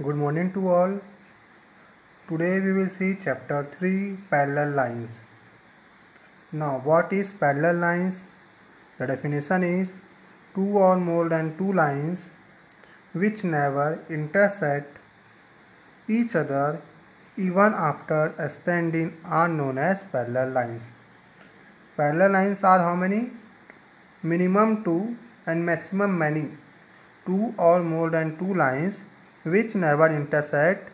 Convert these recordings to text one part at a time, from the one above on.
Good morning to all. Today we will see chapter 3 parallel lines. Now what is parallel lines? The definition is two or more than two lines which never intersect each other even after extending are known as parallel lines. Parallel lines are how many? Minimum two and maximum many. Two or more than two lines which never intersect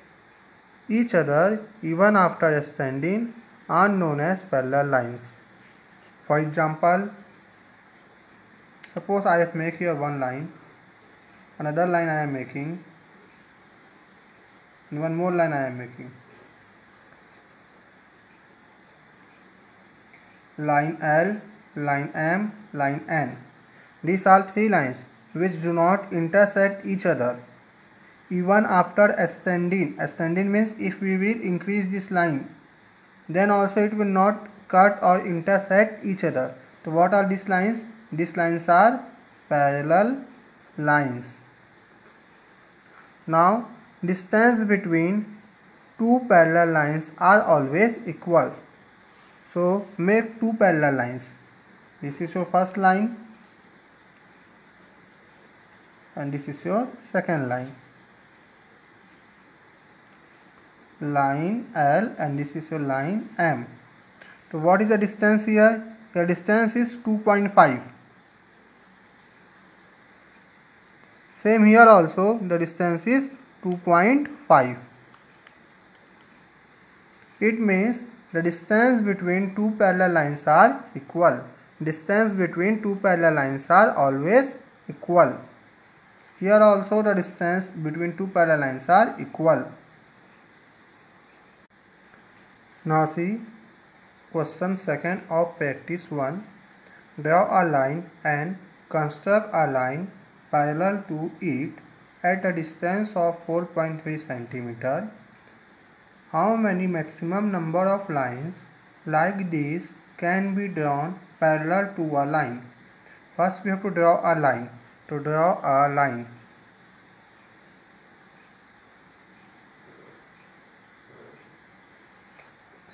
each other even after extending are known as parallel lines. For example, suppose I have made here one line, another line I am making, and one more line I am making. Line L, line M, line N. These are three lines which do not intersect each other even after extending. Extending means if we will increase this line, then also it will not cut or intersect each other. So what are these lines? These lines are parallel lines. Now distance between two parallel lines are always equal. So make two parallel lines. This is your first line and this is your second line. Line L and this is your line M. So what is the distance here? The distance is 2.5. Same here also, the distance is 2.5. It means the distance between two parallel lines are equal. Distance between two parallel lines are always equal. Here also the distance between two parallel lines are equal. Now see question second of practice 1. Draw a line and construct a line parallel to it at a distance of 4.3 cm. How many maximum number of lines like this can be drawn parallel to a line? First we have to draw a line. To draw a line,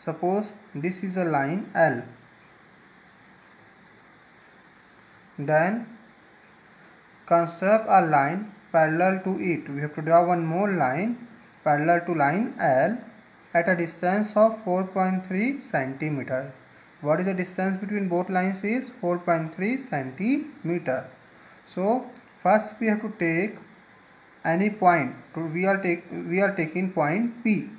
suppose this is a line L. Then construct a line parallel to it. We have to draw one more line parallel to line L at a distance of 4.3 cm. What is the distance between both lines is 4.3 cm. So first we have to take any point. We are taking point P.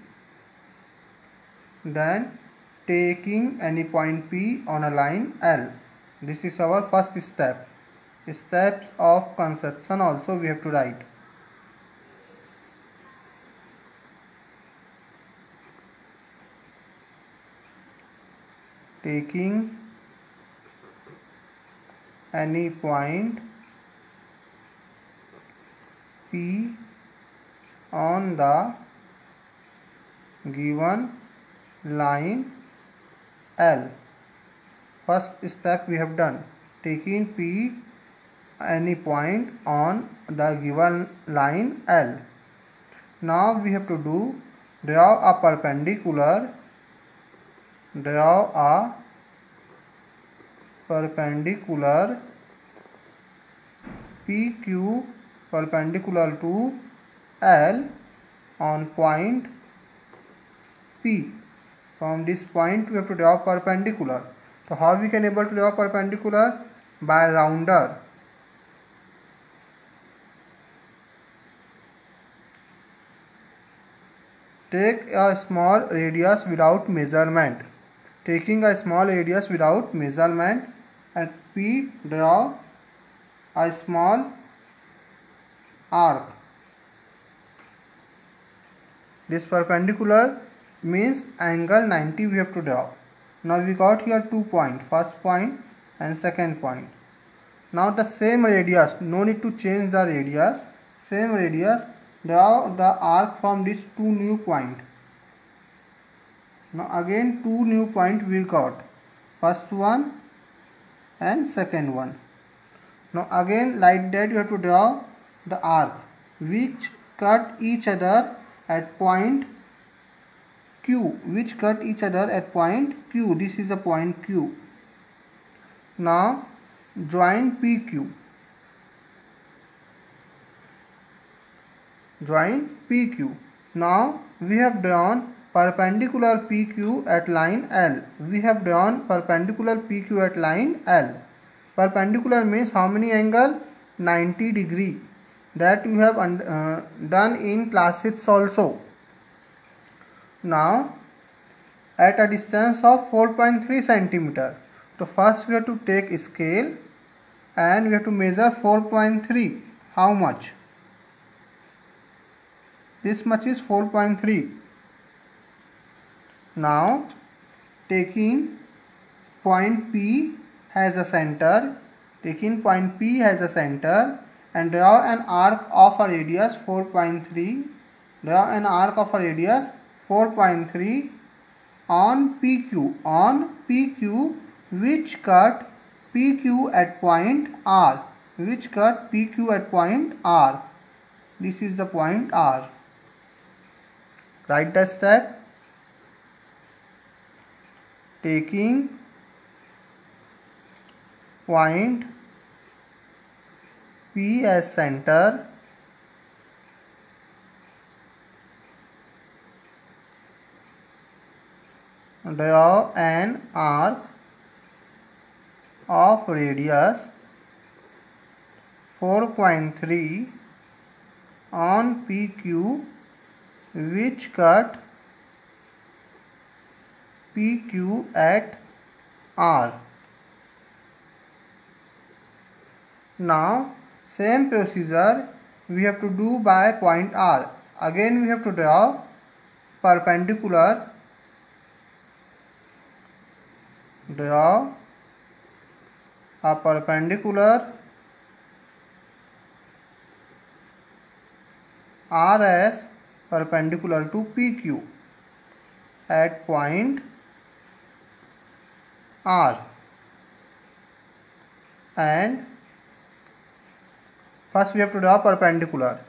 Then taking any point P on a line L. This is our first step. Steps of construction also we have to write. Taking any point P on the given line L. First step we have done, taking P any point on the given line L. Now we have to draw a perpendicular PQ perpendicular to L on point P. From this point we have to draw perpendicular. So how we can able to draw perpendicular? By rounder. Take a small radius without measurement. Taking a small radius without measurement, at P draw a small arc. This perpendicular means angle 90 we have to draw. Now we got here 2 points, first point and second point. Now the same radius, no need to change the radius, same radius, draw the arc from these two new points. Now again two new points we got, first one and second one. Now again like that you have to draw the arc which cut each other at point Q, which cut each other at point Q. This is the point Q. Now join PQ. Join PQ. Now we have drawn perpendicular PQ at line L. We have drawn perpendicular PQ at line L. Perpendicular means how many angle? 90 degree. That you have done in class 6 also. Now at a distance of 4.3 centimeter. So first we have to take scale and we have to measure 4.3. How much? This much is 4.3. Now taking point P as a center, and draw an arc of a radius 4.3. Draw an arc of a radius 4.3 on PQ, which cut PQ at point R. This is the point R. Write the step. Taking point P as center, draw an arc of radius 4.3 on PQ, which cut PQ at R. Now same procedure we have to do by point R. Again we have to draw perpendicular. Draw a perpendicular RS perpendicular to PQ at point R. And first we have to draw perpendicular.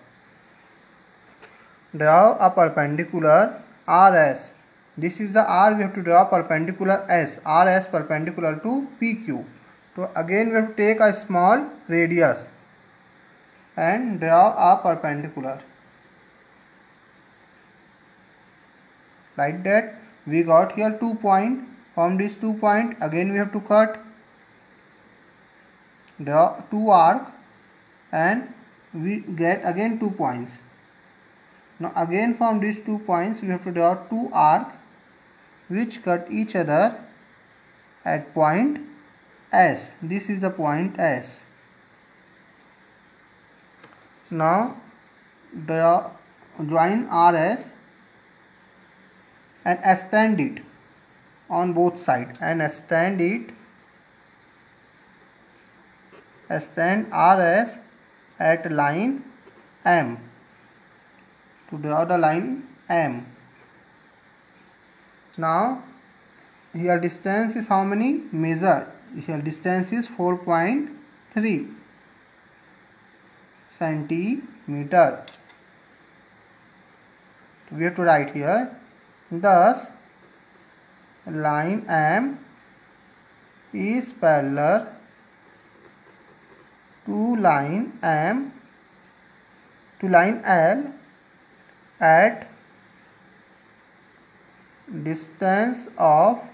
Draw a perpendicular RS. This is the R, we have to draw perpendicular S. RS perpendicular to PQ. So again we have to take a small radius and draw a perpendicular. Like that we got here 2 points. From these 2 points again we have to cut, draw 2 arcs, and we get again 2 points. Now again from these 2 points we have to draw 2 arcs which cut each other at point S. This is the point S. Now join RS and extend it on both sides, and extend RS at line M. To draw the line M. Now here distance is how many? Measure. Here distance is 4.3 centimeter. We have to write here. Thus line M is parallel to line L at distance of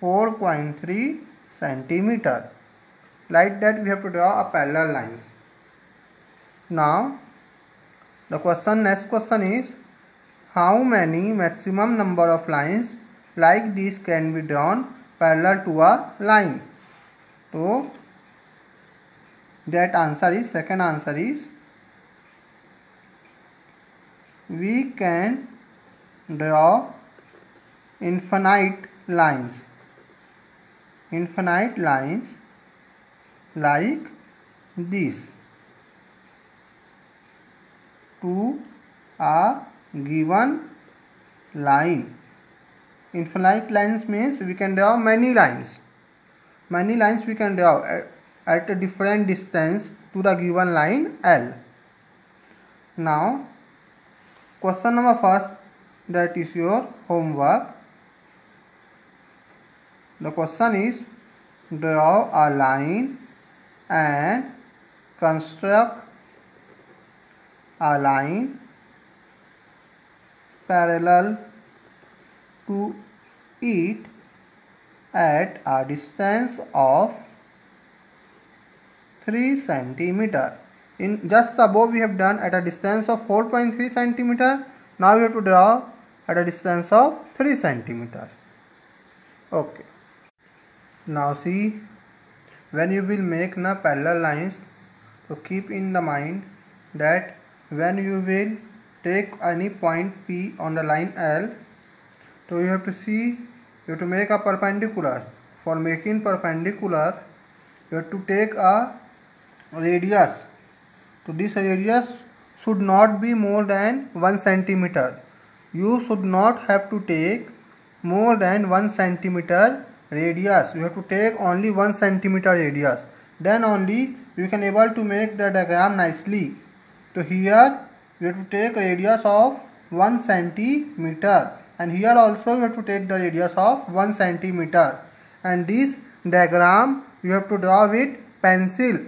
4.3 centimeter. Like that we have to draw a parallel lines. Now the next question is, how many maximum number of lines like this can be drawn parallel to a line? So that answer is, second answer is, we can draw infinite lines like this to a given line. Infinite lines means we can draw many lines. Many lines we can draw at a different distance to the given line L. Now question number first, that is your homework. The question is, draw a line and construct a line parallel to it at a distance of 3 cm. In just above we have done at a distance of 4.3 cm. Now we have to draw at a distance of 3 cm. Okay. Now see, when you will make parallel lines, so keep in the mind that when you will take any point P on the line L, so you have to see, you have to make a perpendicular. For making perpendicular, you have to take a radius. So this radius should not be more than 1 cm. You should not have to take more than 1 cm radius. You have to take only 1 cm radius. Then only you can able to make the diagram nicely. So here you have to take radius of 1 cm, and here also you have to take the radius of 1 cm. And this diagram you have to draw with pencil.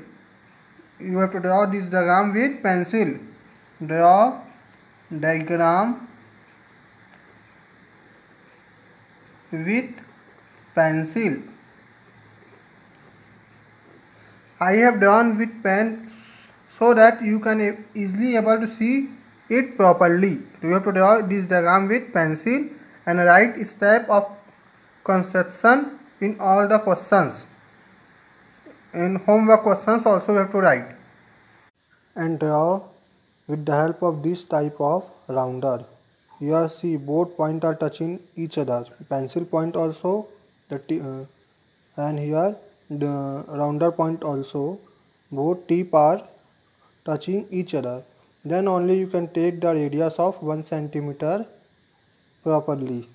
You have to draw this diagram with pencil. Draw diagram with pencil. I have drawn with pen so that you can easily able to see it properly. You have to draw this diagram with pencil and write step of construction in all the questions. In homework questions also you have to write. And draw with the help of this type of rounder. Here see, both points are touching each other. Pencil point also, and here the rounder point also. Both tip are touching each other. Then only you can take the radius of 1 cm properly.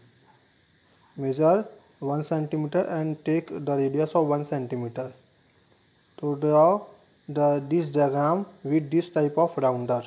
Measure 1 cm and take the radius of 1 cm. To draw this diagram with this type of rounder.